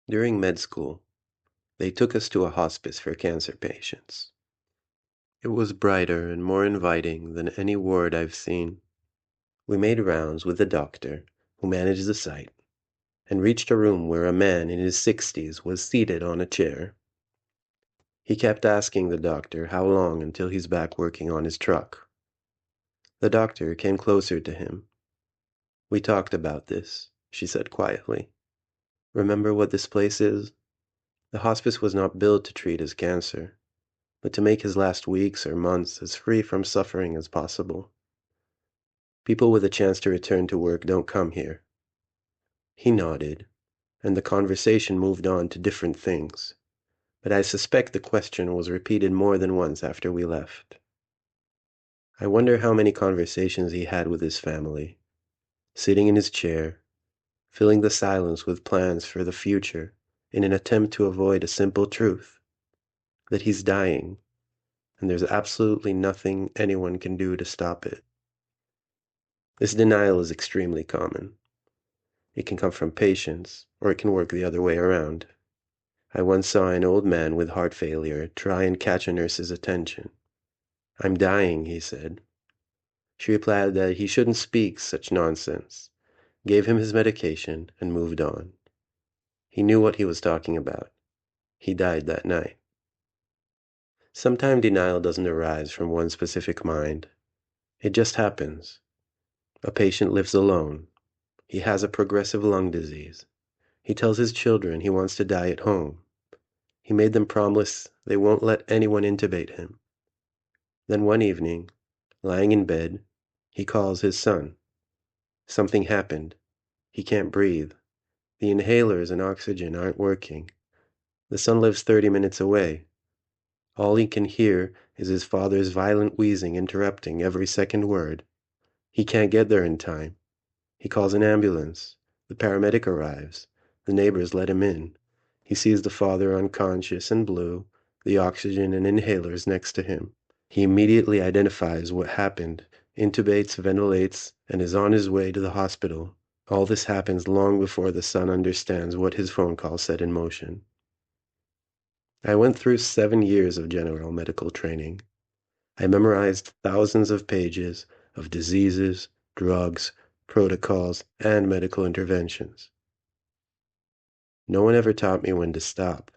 During med school, they took us to a hospice for cancer patients. It was brighter and more inviting than any ward I've seen. We made rounds with the doctor who managed the site and reached a room where a man in his 60s was seated on a chair. He kept asking the doctor how long until he's back working on his truck. The doctor came closer to him. "We talked about this," she said quietly. "Remember what this place is? The hospice was not built to treat his cancer, but to make his last weeks or months as free from suffering as possible. People with a chance to return to work don't come here." He nodded, and the conversation moved on to different things, but I suspect the question was repeated more than once after we left. I wonder how many conversations he had with his family, sitting in his chair, filling the silence with plans for the future in an attempt to avoid a simple truth, that he's dying, and there's absolutely nothing anyone can do to stop it. This denial is extremely common. It can come from patients, or it can work the other way around. I once saw an old man with heart failure try and catch a nurse's attention. "I'm dying," he said. She replied that he shouldn't speak such nonsense, gave him his medication, and moved on. He knew what he was talking about. He died that night. Sometimes denial doesn't arise from one specific mind. It just happens. A patient lives alone. He has a progressive lung disease. He tells his children he wants to die at home. He made them promise they won't let anyone intubate him. Then one evening, lying in bed, he calls his son. Something happened. He can't breathe. The inhalers and oxygen aren't working. The son lives 30 minutes away. All he can hear is his father's violent wheezing interrupting every second word. He can't get there in time. He calls an ambulance. The paramedic arrives. The neighbors let him in. He sees the father unconscious and blue, the oxygen and inhalers next to him. He immediately identifies what happened, intubates, ventilates, and is on his way to the hospital. All this happens long before the son understands what his phone call set in motion. I went through 7 years of general medical training. I memorized thousands of pages of diseases, drugs, protocols, and medical interventions. No one ever taught me when to stop.